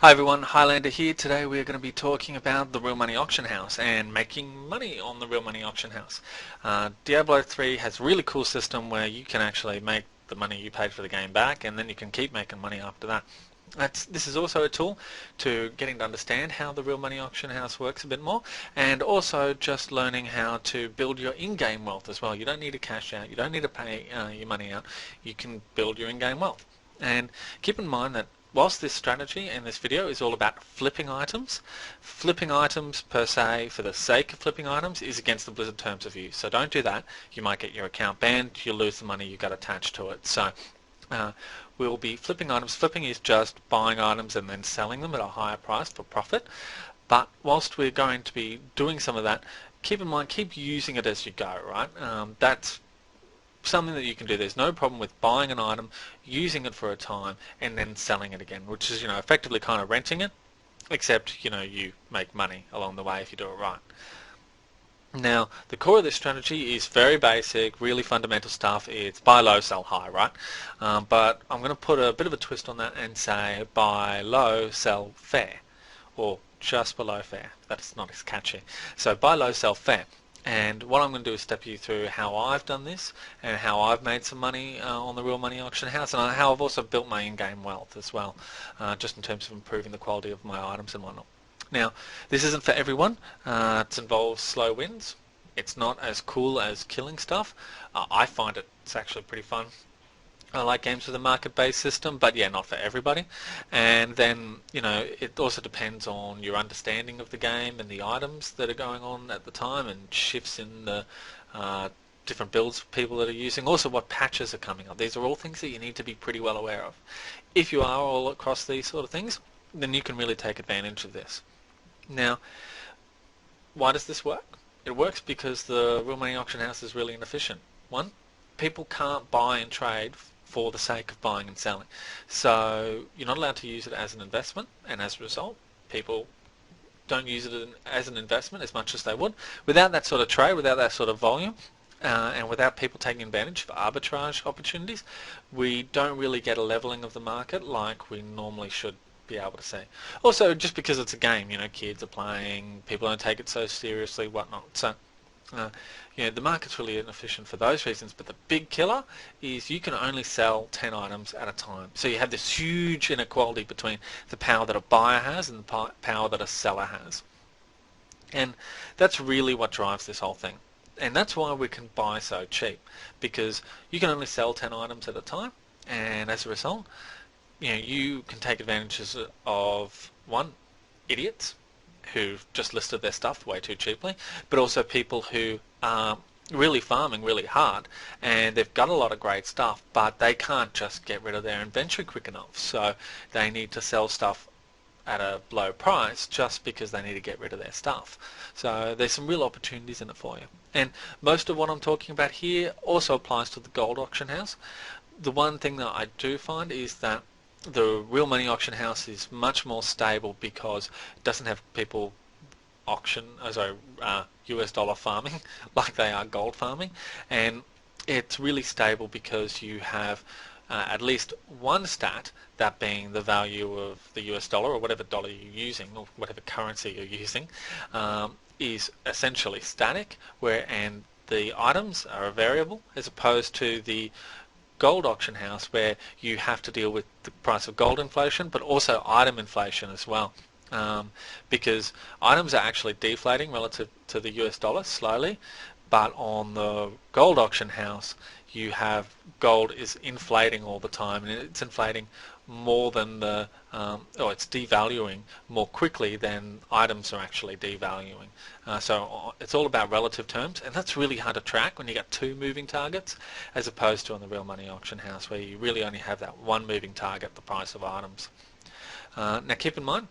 Hi everyone, Highlander here. Today we're going to be talking about the real money auction house and making money on the real money auction house. Diablo 3 has a really cool system where you can actually make the money you paid for the game back, and then you can keep making money after that. This is also a tool to getting to understand how the real money auction house works a bit more, and also just learning how to build your in-game wealth as well. You don't need to cash out, you don't need to pay your money out, you can build your in-game wealth. And keep in mind that whilst this strategy and this video is all about flipping items per se for the sake of flipping items is against the Blizzard Terms of Use. So don't do that. You might get your account banned, you'll lose the money you got attached to it. So we'll be flipping items. Flipping is just buying items and then selling them at a higher price for profit. But whilst we're going to be doing some of that, keep in mind, keep using it as you go, right? That's something that you can do. There's no problem with buying an item, using it for a time, and then selling it again, which is, effectively kind of renting it, except, you make money along the way if you do it right. Now, the core of this strategy is very basic, really fundamental stuff. It's buy low, sell high, right? But I'm going to put a bit of a twist on that and say buy low, sell fair, or just below fair. That's not as catchy. So buy low, sell fair. And what I'm going to do is step you through how I've done this and how I've made some money on the real money auction house, and how I've also built my in-game wealth as well, just in terms of improving the quality of my items and whatnot. Now, this isn't for everyone. It involves slow wins. It's not as cool as killing stuff. I find it's actually pretty fun. I like games with a market-based system, but yeah, not for everybody. And then, it also depends on your understanding of the game and the items that are going on at the time, and shifts in the different builds for people that are using. Also, what patches are coming up. These are all things that you need to be pretty well aware of. If you are all across these sort of things, then you can really take advantage of this. Now, why does this work? It works because the real money auction house is really inefficient. One, people can't buy and trade for the sake of buying and selling. So you're not allowed to use it as an investment, and as a result, people don't use it as an investment as much as they would. Without that sort of trade, without that sort of volume, and without people taking advantage of arbitrage opportunities, we don't really get a leveling of the market like we normally should be able to see. Also, just because it's a game, kids are playing, people don't take it so seriously, whatnot. So the market's really inefficient for those reasons, but the big killer is you can only sell 10 items at a time. So you have this huge inequality between the power that a buyer has and the power that a seller has. And that's really what drives this whole thing. And that's why we can buy so cheap, because you can only sell 10 items at a time, and as a result, you can take advantages of, one, idiots who just listed their stuff way too cheaply, but also people who are really farming really hard, and they've got a lot of great stuff, but they can't just get rid of their inventory quick enough, so they need to sell stuff at a low price just because they need to get rid of their stuff. So there's some real opportunities in it for you. And most of what I'm talking about here also applies to the gold auction house. The one thing that I do find is that the real money auction house is much more stable because it doesn't have people US dollar farming like they are gold farming, and it's really stable because you have at least one stat, that being the value of the US dollar, or whatever dollar you're using, or whatever currency you're using, is essentially static, and the items are a variable, as opposed to the gold auction house where you have to deal with the price of gold inflation, but also item inflation as well, because items are actually deflating relative to the US dollar slowly, but on the gold auction house you have gold is inflating all the time, and it's inflating more than it's devaluing more quickly than items are actually devaluing. So it's all about relative terms, and that's really hard to track when you got two moving targets, as opposed to on the real money auction house where you really only have that one moving target, the price of items. Now keep in mind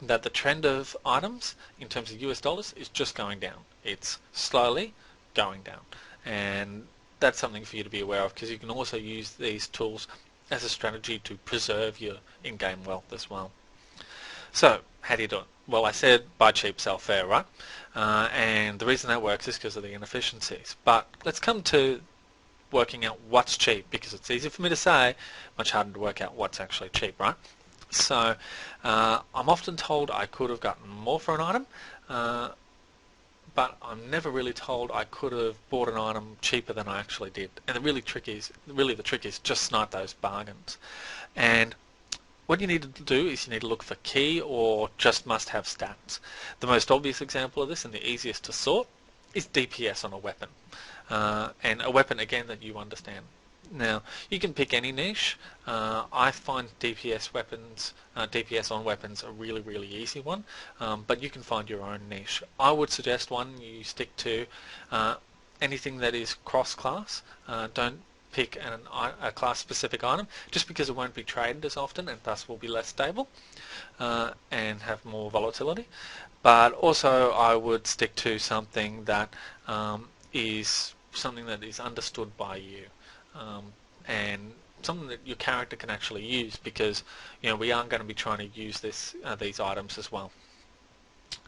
that the trend of items in terms of US dollars is just going down. It's slowly going down, and that's something for you to be aware of, because you can also use these tools as a strategy to preserve your in-game wealth as well. So, how do you do it? Well, I said buy cheap, sell fair, right? And the reason that works is because of the inefficiencies. But let's come to working out what's cheap, because it's easy for me to say, much harder to work out what's actually cheap, right? So I'm often told I could have gotten more for an item, but I'm never really told I could have bought an item cheaper than I actually did. And the trick is just snipe those bargains. And what you need to do is you need to look for key or just must-have stats. The most obvious example of this and the easiest to sort is DPS on a weapon. And a weapon, again, that you understand. Now, you can pick any niche. I find DPS on weapons a really, really easy one, but you can find your own niche. I would suggest one you stick to anything that is cross-class. Don't pick a class-specific item, just because it won't be traded as often and thus will be less stable and have more volatility. But also I would stick to something that is understood by you. And something that your character can actually use, because we aren't going to be trying to use these items as well.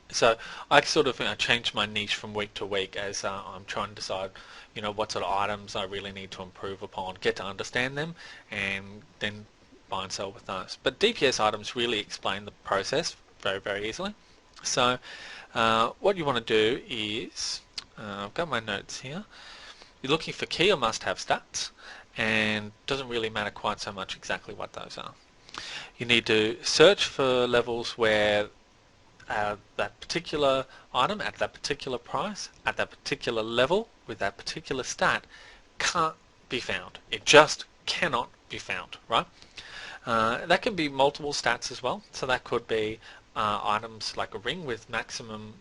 So I sort of change my niche from week to week as I'm trying to decide what sort of items I really need to improve upon, get to understand them, and then buy and sell with those. But DPS items really explain the process very, very easily. So what you want to do is, I've got my notes here. You're looking for key or must-have stats, and it doesn't really matter quite so much exactly what those are. You need to search for levels where that particular item at that particular price, at that particular level, with that particular stat can't be found. It just cannot be found, right? That can be multiple stats as well. So that could be items like a ring with maximum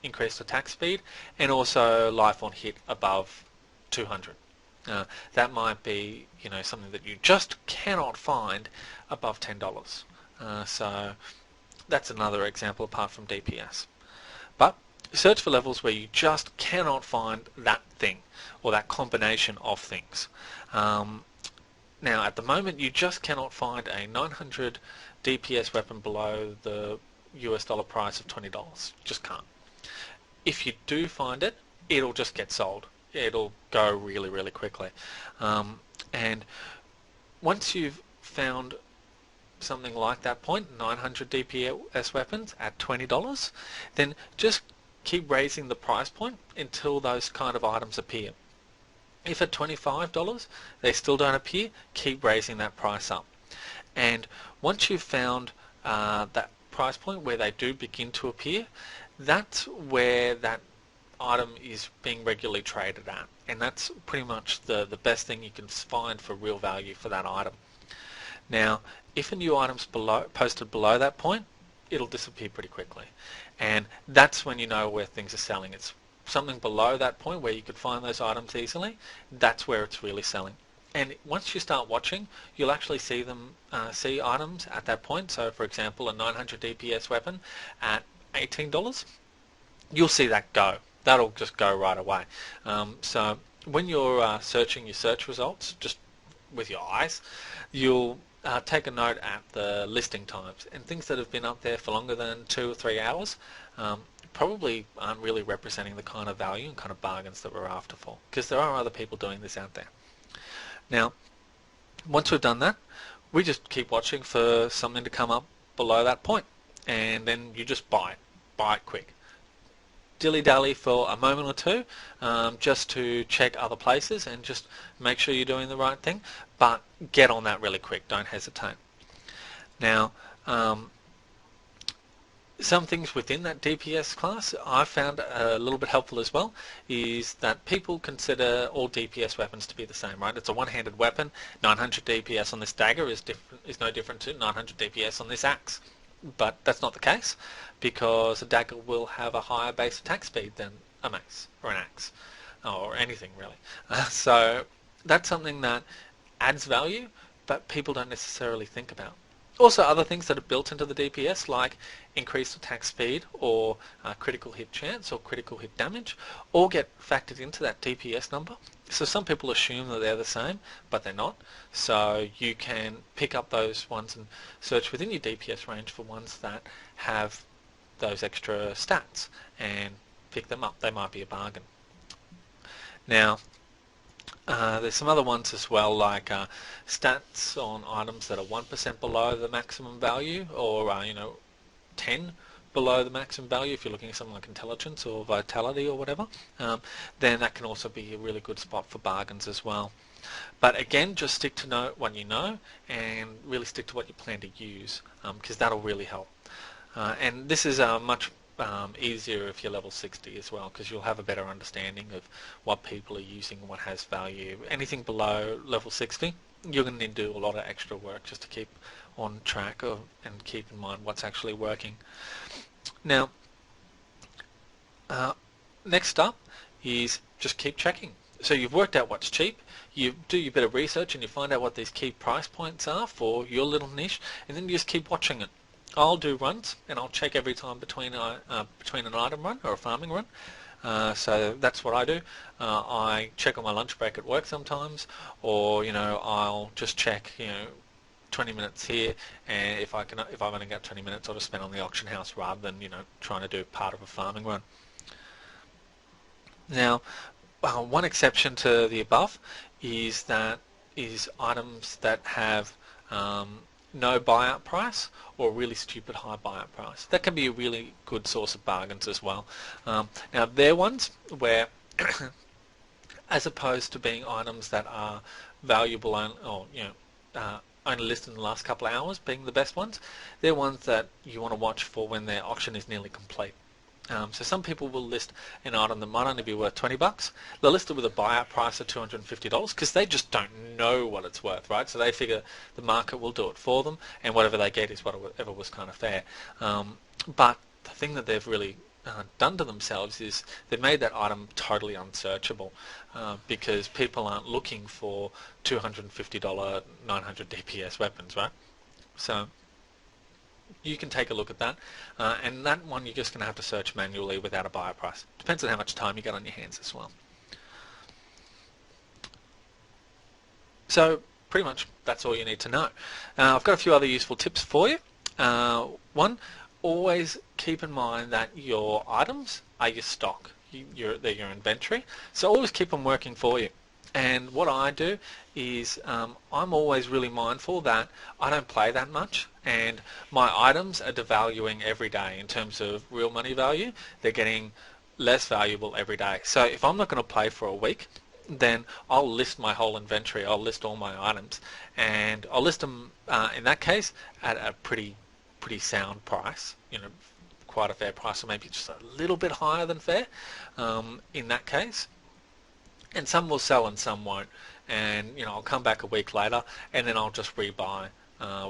increased attack speed, and also life on hit above 200. That might be something that you just cannot find above $10. So that's another example apart from DPS. But search for levels where you just cannot find that thing or that combination of things. Now at the moment you just cannot find a 900 DPS weapon below the US dollar price of $20. Just can't. If you do find it, it'll just get sold. It'll go really, really quickly. And once you've found something like that point, 900 DPS weapons at $20, then just keep raising the price point until those kind of items appear. If at $25 they still don't appear, keep raising that price up. And once you've found that price point where they do begin to appear, that's where that item is being regularly traded at, and that's pretty much the best thing you can find for real value for that item. Now, if a new item's posted below that point, it'll disappear pretty quickly, and that's when you know where things are selling. It's something below that point where you could find those items easily. That's where it's really selling. And once you start watching, you'll actually see items at that point. So for example, a 900 DPS weapon at $18, you'll see that go. That'll just go right away. So when you're searching your search results, just with your eyes, you'll take a note at the listing times, and things that have been up there for longer than 2 or 3 hours probably aren't really representing the kind of value and kind of bargains that we're after for, because there are other people doing this out there. Now, once we've done that, we just keep watching for something to come up below that point, and then you just buy it quick. Dilly-dally for a moment or two, just to check other places and just make sure you're doing the right thing, but get on that really quick, don't hesitate. Now, some things within that DPS class I found a little bit helpful as well is that people consider all DPS weapons to be the same, right? It's a one-handed weapon. 900 DPS on this dagger is no different to 900 DPS on this axe. But that's not the case, because a dagger will have a higher base attack speed than a mace or an axe or anything really. So that's something that adds value, but people don't necessarily think about. Also, other things that are built into the DPS, like increased attack speed or critical hit chance or critical hit damage, all get factored into that DPS number. So some people assume that they're the same, but they're not. So you can pick up those ones and search within your DPS range for ones that have those extra stats and pick them up. They might be a bargain. Now, There's some other ones as well, like stats on items that are 1% below the maximum value, or 10 below the maximum value. If you're looking at something like intelligence or vitality or whatever, then that can also be a really good spot for bargains as well. But again, just stick to know what you know and really stick to what you plan to use, because that'll really help. And this is much easier if you're level 60 as well, because you'll have a better understanding of what people are using and what has value. Anything below level 60, you're going to need to do a lot of extra work just to keep on track of and keep in mind what's actually working. Now, next up is just keep checking. So you've worked out what's cheap, you do your bit of research and you find out what these key price points are for your little niche, and then you just keep watching it. I'll do runs and I'll check every time between an item run or a farming run. So that's what I do. I check on my lunch break at work sometimes, or I'll just check 20 minutes here, and if I've only got 20 minutes, I'll just spend on the auction house rather than trying to do part of a farming run. Now, one exception to the above is items that have no buyout price or really stupid high buyout price. That can be a really good source of bargains as well. Now, they're ones where, as opposed to being items that are valuable only listed in the last couple of hours being the best ones, they're ones that you want to watch for when their auction is nearly complete. So some people will list an item that might only be worth $20. They'll list it with a buyout price of $250 because they just don't know what it's worth, right? So they figure the market will do it for them, and whatever they get is whatever was kind of fair. But the thing that they've really done to themselves is they've made that item totally unsearchable, because people aren't looking for $250 900 DPS weapons, right? So you can take a look at that, and that one you're just going to have to search manually without a buyer price. Depends on how much time you get on your hands as well. So pretty much that's all you need to know. I've got a few other useful tips for you. One, always keep in mind that your items are your stock. They're your inventory, so always keep them working for you. And what I do is I'm always really mindful that I don't play that much, and my items are devaluing every day in terms of real money value. They're getting less valuable every day. So if I'm not going to play for a week, then I'll list my whole inventory. I'll list all my items, and I'll list them in that case at a pretty sound price, quite a fair price, or maybe just a little bit higher than fair in that case. And some will sell and some won't, and I'll come back a week later and then I'll just rebuy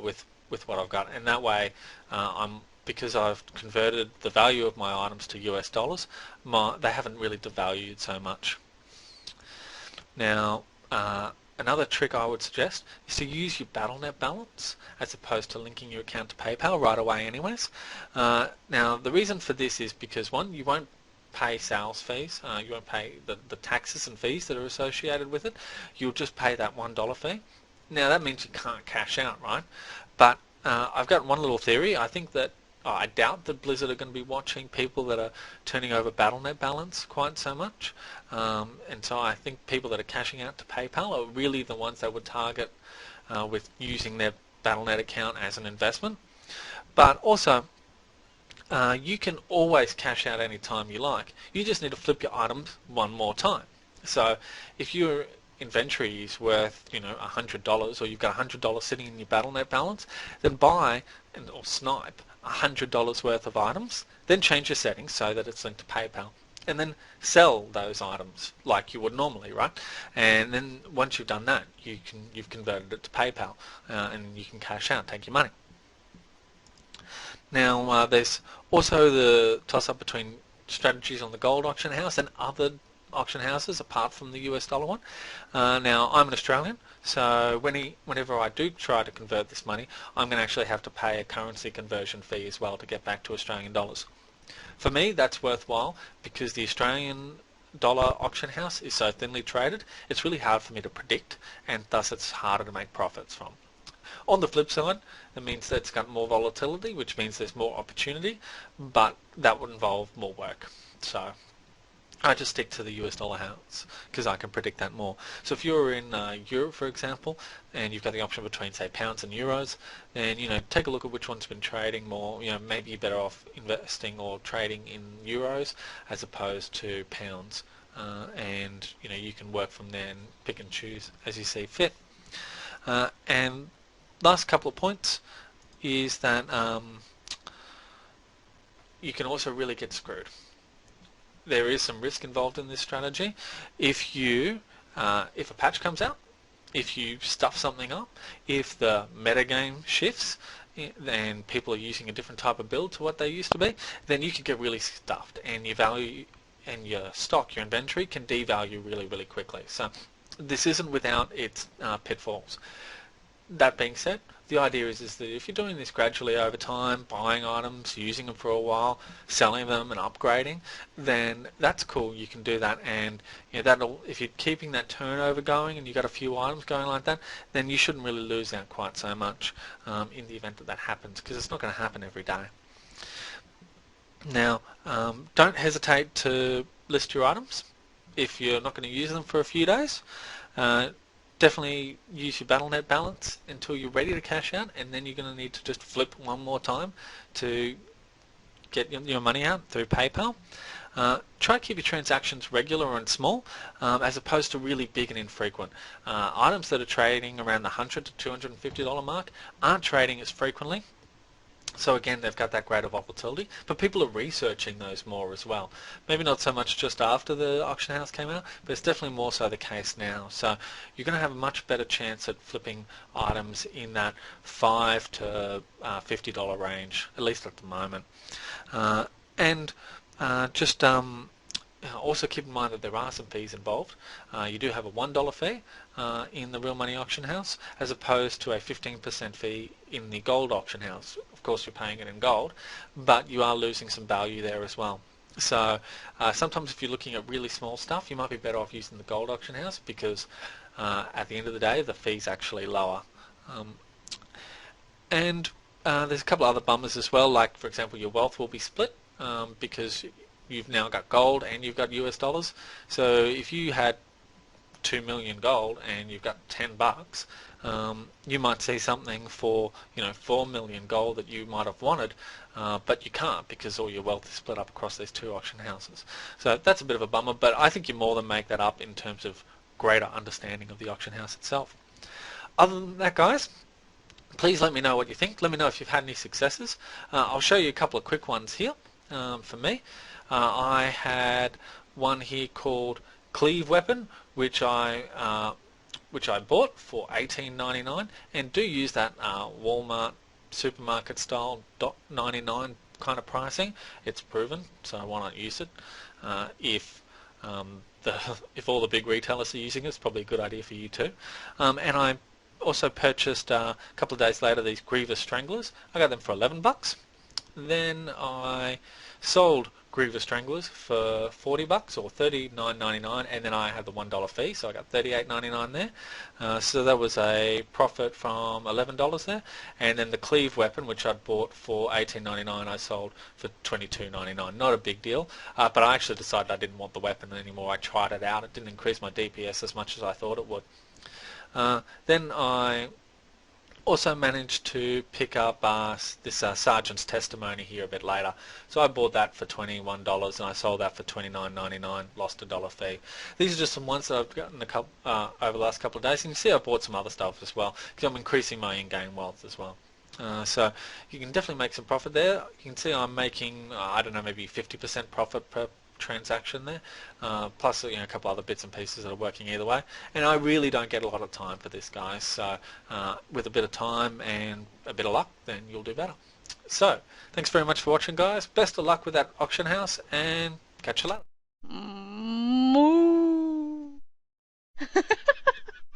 with what I've got, and that way because I've converted the value of my items to US dollars, they haven't really devalued so much. Now, another trick I would suggest is to use your BattleNet balance as opposed to linking your account to PayPal right away anyways. Now, the reason for this is because, one, you won't pay sales fees. You won't pay the taxes and fees that are associated with it. You'll just pay that $1 fee. Now, that means you can't cash out, right? But I've got one little theory. I think that I doubt that Blizzard are going to be watching people that are turning over BattleNet balance quite so much. And so I think people that are cashing out to PayPal are really the ones that would target with using their BattleNet account as an investment. But also, you can always cash out any time you like. You just need to flip your items one more time. So if your inventory is worth $100, or you've got $100 sitting in your BattleNet balance, then buy or snipe $100 worth of items, then change your settings so that it's linked to PayPal, and then sell those items like you would normally, right? And then once you've done that, you've converted it to PayPal, and you can cash out, take your money. Now, there's also the toss-up between strategies on the gold auction house and other auction houses apart from the US dollar one. Now, I'm an Australian, so whenever I do try to convert this money, I'm going to actually have to pay a currency conversion fee as well to get back to Australian dollars. For me, that's worthwhile because the Australian dollar auction house is so thinly traded, it's really hard for me to predict, and thus it's harder to make profits from. On the flip side, it means that it's got more volatility, which means there's more opportunity, but that would involve more work. So I just stick to the US dollar house because I can predict that more. So if you're in Europe, for example, and you've got the option between, say, pounds and euros, then, take a look at which one's been trading more. Maybe you're better off investing or trading in euros as opposed to pounds. And, you can work from there and pick and choose as you see fit. And last couple of points is that you can also really get screwed. There is some risk involved in this strategy. If a patch comes out, if you stuff something up, if the metagame shifts and people are using a different type of build to what they used to be, then you can get really stuffed, and your value and your stock, your inventory, can devalue really, really quickly. So this isn't without its pitfalls. That being said, the idea is that if you're doing this gradually over time, buying items, using them for a while, selling them and upgrading, then that's cool. You can do that, and if you're keeping that turnover going and you've got a few items going like that, then you shouldn't really lose out quite so much in the event that happens, because it's not going to happen every day. Now, don't hesitate to list your items if you're not going to use them for a few days. Definitely use your BattleNet balance until you're ready to cash out, and then you're going to need to just flip one more time to get your money out through PayPal. Try to keep your transactions regular and small, as opposed to really big and infrequent. Items that are trading around the $100 to $250 mark aren't trading as frequently. So again, they've got that greater volatility, but people are researching those more as well. Maybe not so much just after the auction house came out, but it's definitely more so the case now. So you're going to have a much better chance at flipping items in that $5 to $50 range, at least at the moment. Also keep in mind that there are some fees involved. You do have a $1 fee in the Real Money Auction House, as opposed to a 15% fee in the Gold Auction House. Of course, you're paying it in gold, but you are losing some value there as well. So sometimes if you're looking at really small stuff, you might be better off using the Gold Auction House, because at the end of the day, the fee's actually lower. There's a couple of other bummers as well, like, for example, your wealth will be split because you've now got gold and you've got US dollars. So if you had 2 million gold and you've got $10, you might see something for 4 million gold that you might have wanted, but you can't, because all your wealth is split up across these two auction houses. So that's a bit of a bummer, but I think you more than make that up in terms of greater understanding of the auction house itself. Other than that, guys, please let me know what you think. Let me know if you've had any successes. I'll show you a couple of quick ones here for me. I had one here called Cleave Weapon, which I bought for $18.99, and do use that Walmart supermarket style $.99 kind of pricing. It's proven, so why not use it? If all the big retailers are using it, it's probably a good idea for you too. And I also purchased a couple of days later these Grievous Stranglers. I got them for $11. Then I sold Grievous Stranglers for $40 or $39.99, and then I had the $1 fee, so I got $38.99 there. So that was a profit from $11 there. And then the Cleave Weapon, which I'd bought for $18.99, I sold for $22.99. Not a big deal, but I actually decided I didn't want the weapon anymore. I tried it out. It didn't increase my DPS as much as I thought it would. Then I also managed to pick up this Sergeant's Testimony here a bit later. So I bought that for $21 and I sold that for $29.99, lost a $1 fee. These are just some ones that I've gotten over the last couple of days. And you see I bought some other stuff as well, because I'm increasing my in-game wealth as well. So you can definitely make some profit there. You can see I'm making, I don't know, maybe 50% profit per transaction there, plus a couple other bits and pieces that are working either way. And I really don't get a lot of time for this, guys. So with a bit of time and a bit of luck, then you'll do better. So thanks very much for watching, guys. Best of luck with that auction house, and catch you later.